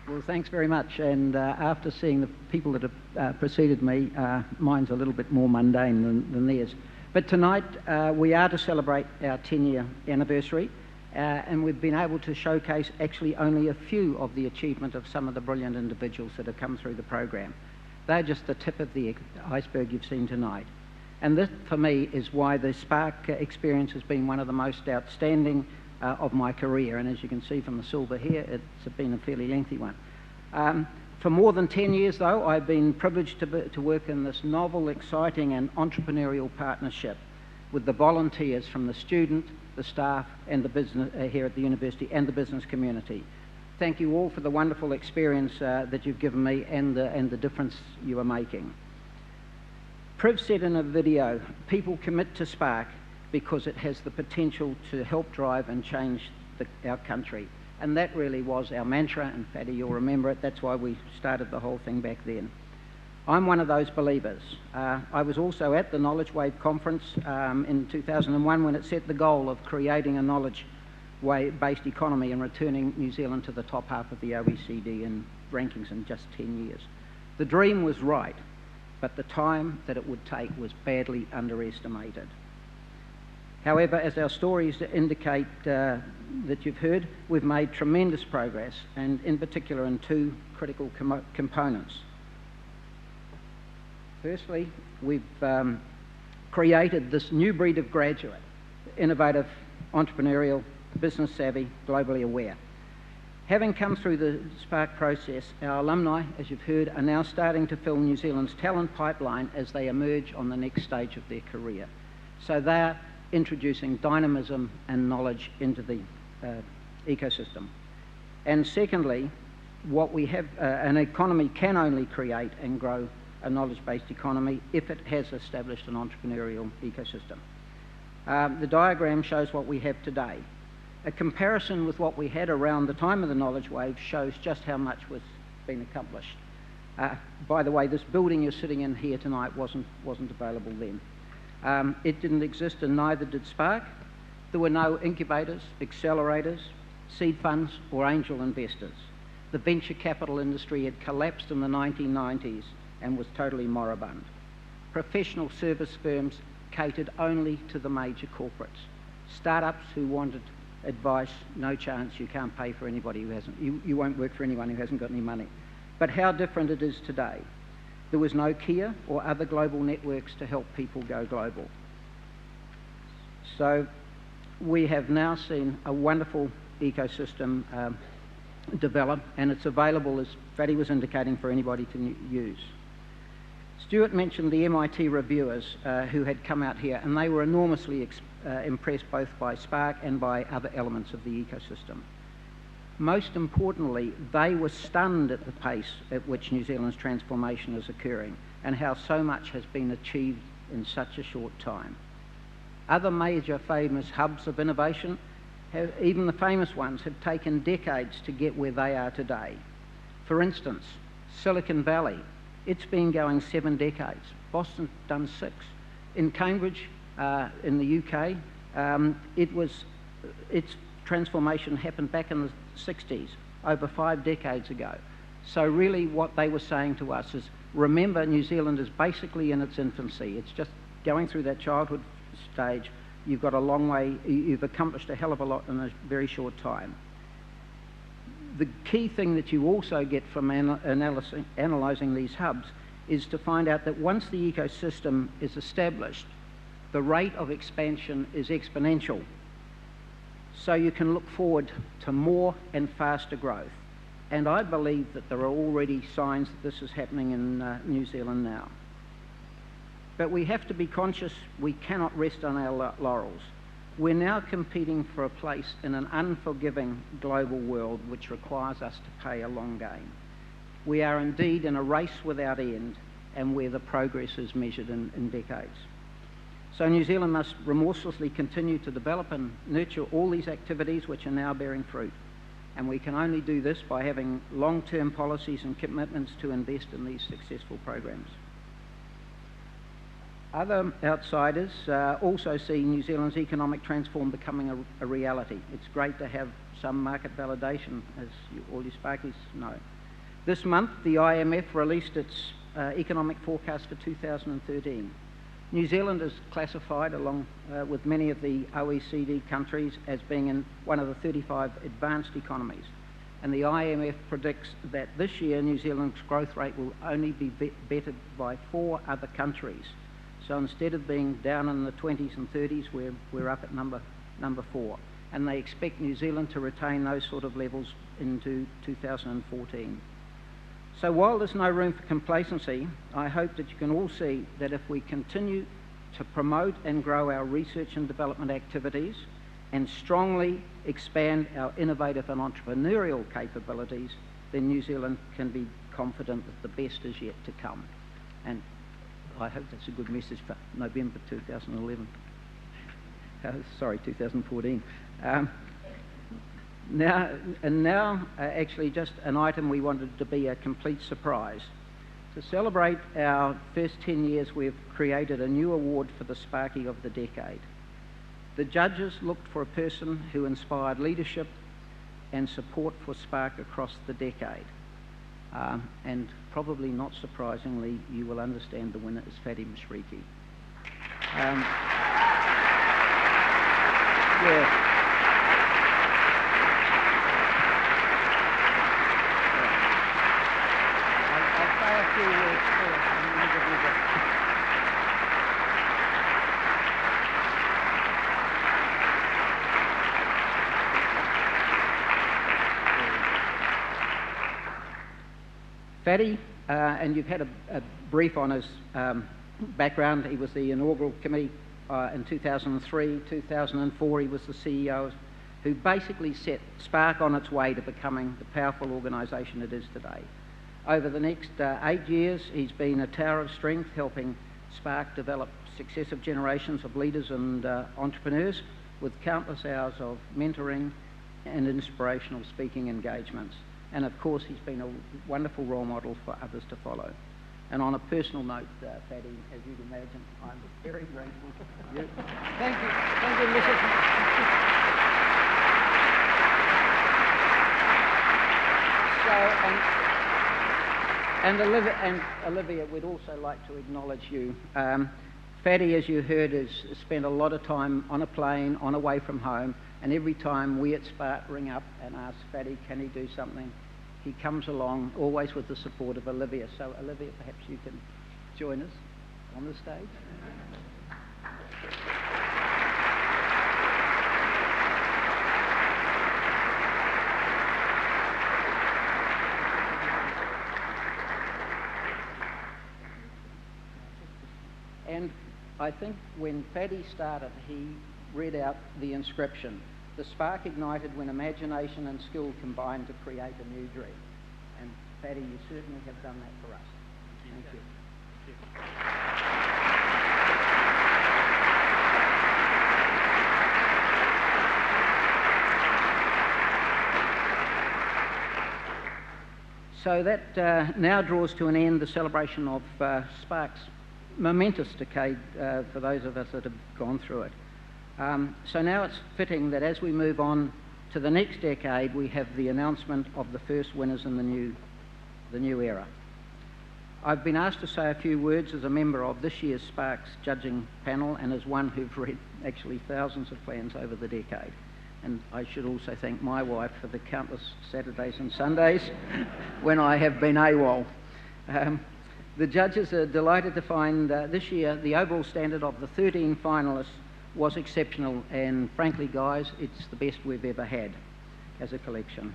Well, thanks very much. And after seeing the people that have preceded me, mine's a little bit more mundane than theirs. But tonight we are to celebrate our 10-year anniversary, and we've been able to showcase actually only a few of the achievement of some of the brilliant individuals that have come through the program. They're just the tip of the iceberg you've seen tonight. And this, for me, is why the Spark experience has been one of the most outstanding of my career. And as you can see from the silver here, it's been a fairly lengthy one. For more than 10 years, though, I've been privileged to work in this novel, exciting and entrepreneurial partnership with the volunteers from the student, the staff and the business here at the university and the business community. Thank you all for the wonderful experience that you've given me and the difference you are making. Priv said in a video, people commit to Spark because it has the potential to help drive and change our country. And that really was our mantra, and Fatty, you'll remember it, that's why we started the whole thing back then. I'm one of those believers. I was also at the Knowledge Wave conference in 2001 when it set the goal of creating a knowledge wave-based economy and returning New Zealand to the top half of the OECD in rankings in just 10 years. The dream was right, but the time that it would take was badly underestimated. However, as our stories indicate that you've heard, we've made tremendous progress, and in particular in two critical components. Firstly, we've created this new breed of graduate, innovative, entrepreneurial, business savvy, globally aware. Having come through the Spark process, our alumni, as you've heard, are now starting to fill New Zealand's talent pipeline as they emerge on the next stage of their career. So they're introducing dynamism and knowledge into the ecosystem. And secondly, what we have, an economy can only create and grow a knowledge-based economy if it has established an entrepreneurial ecosystem. The diagram shows what we have today. A comparison with what we had around the time of the knowledge wave shows just how much was being accomplished. By the way, this building you're sitting in here tonight wasn't available then. It didn't exist, and neither did Spark. There were no incubators, accelerators, seed funds or angel investors. The venture capital industry had collapsed in the 1990s and was totally moribund. Professional service firms catered only to the major corporates. Startups who wanted advice, no chance, you can't pay for anybody who hasn't, you won't work for anyone who hasn't got any money. But how different it is today. There was no Kia or other global networks to help people go global. So we have now seen a wonderful ecosystem develop, and it's available, as Fatty was indicating, for anybody to use. Stuart mentioned the MIT reviewers who had come out here, and they were enormously impressed both by Spark and by other elements of the ecosystem. Most importantly, they were stunned at the pace at which New Zealand's transformation is occurring and how so much has been achieved in such a short time. Other major famous hubs of innovation, even the famous ones, have taken decades to get where they are today. For instance, Silicon Valley, it's been going 7 decades. Boston's done 6. In Cambridge, in the UK, its transformation happened back in the 60s, over 5 decades ago. So really what they were saying to us is, remember, New Zealand is basically in its infancy. It's just going through that childhood stage. You've got a long way, you've accomplished a hell of a lot in a very short time. The key thing that you also get from analysing these hubs is to find out that once the ecosystem is established, the rate of expansion is exponential. So you can look forward to more and faster growth. And I believe that there are already signs that this is happening in New Zealand now. But we have to be conscious we cannot rest on our laurels. We're now competing for a place in an unforgiving global world which requires us to play a long game. We are indeed in a race without end, and where the progress is measured in decades. So New Zealand must remorselessly continue to develop and nurture all these activities which are now bearing fruit. And we can only do this by having long-term policies and commitments to invest in these successful programs. Other outsiders also see New Zealand's economic transform becoming a reality. It's great to have some market validation, as all you Sparkies know. This month, the IMF released its economic forecast for 2013. New Zealand is classified, along with many of the OECD countries, as being in one of the 35 advanced economies. And the IMF predicts that this year New Zealand's growth rate will only be bettered by 4 other countries. So instead of being down in the 20s and 30s, we're up at number 4. And they expect New Zealand to retain those sort of levels into 2014. So while there's no room for complacency, I hope that you can all see that if we continue to promote and grow our research and development activities and strongly expand our innovative and entrepreneurial capabilities, then New Zealand can be confident that the best is yet to come. And I hope that's a good message for November 2011. Sorry, 2014. Now, actually, just an item we wanted to be a complete surprise. To celebrate our first 10 years, we've created a new award for the Sparky of the Decade. The judges looked for a person who inspired leadership and support for Spark across the decade. And probably not surprisingly, you will understand the winner is Fatty Masriki. Yeah. I'll say a few words first and then give you the... Fatty, and you've had a brief on his background. He was the inaugural committee in 2003, 2004 he was the CEO, who basically set Spark on its way to becoming the powerful organisation it is today. Over the next 8 years, he's been a tower of strength, helping Spark develop successive generations of leaders and entrepreneurs with countless hours of mentoring and inspirational speaking engagements. And of course, he's been a wonderful role model for others to follow. And on a personal note, Fatty, as you'd imagine, I'm very grateful to you. Thank you, Mrs. So, Olivia, we'd also like to acknowledge you. Fatty, as you heard, has spent a lot of time on a plane, on away from home, and every time we at Spark ring up and ask Fatty, can he do something, he comes along, always with the support of Olivia. So, Olivia, perhaps you can join us on the stage. And I think when Fatty started, he read out the inscription, "The spark ignited when imagination and skill combined to create a new dream." And Fatty, you certainly have done that for us. Thank you. So that now draws to an end the celebration of Spark's momentous decade for those of us that have gone through it. So now it's fitting that as we move on to the next decade, we have the announcement of the first winners in the new era. I've been asked to say a few words as a member of this year's Sparks judging panel and as one who've read actually thousands of plans over the decade. And I should also thank my wife for the countless Saturdays and Sundays when I have been AWOL. The judges are delighted to find this year the overall standard of the 13 finalists was exceptional, and frankly, guys, it's the best we've ever had as a collection.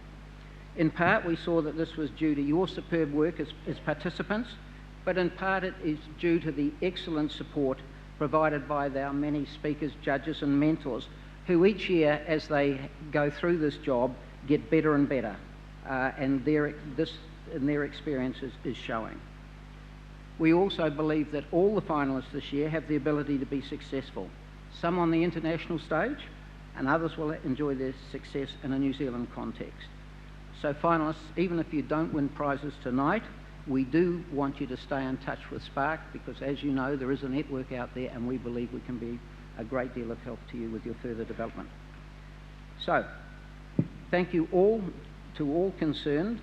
In part, we saw that this was due to your superb work as participants, but in part it is due to the excellent support provided by our many speakers, judges and mentors, who each year, as they go through this job, get better and better, and their experience is showing. We also believe that all the finalists this year have the ability to be successful, some on the international stage, and others will enjoy their success in a New Zealand context. So finalists, even if you don't win prizes tonight, We do want you to stay in touch with Spark because, as you know, there is a network out there and we believe we can be a great deal of help to you with your further development. So, thank you all, to all concerned,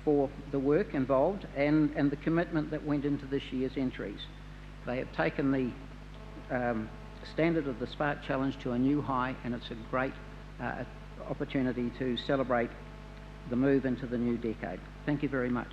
for the work involved and the commitment that went into this year's entries. They have taken the standard of the Spark Challenge to a new high, and it's a great opportunity to celebrate the move into the new decade. Thank you very much.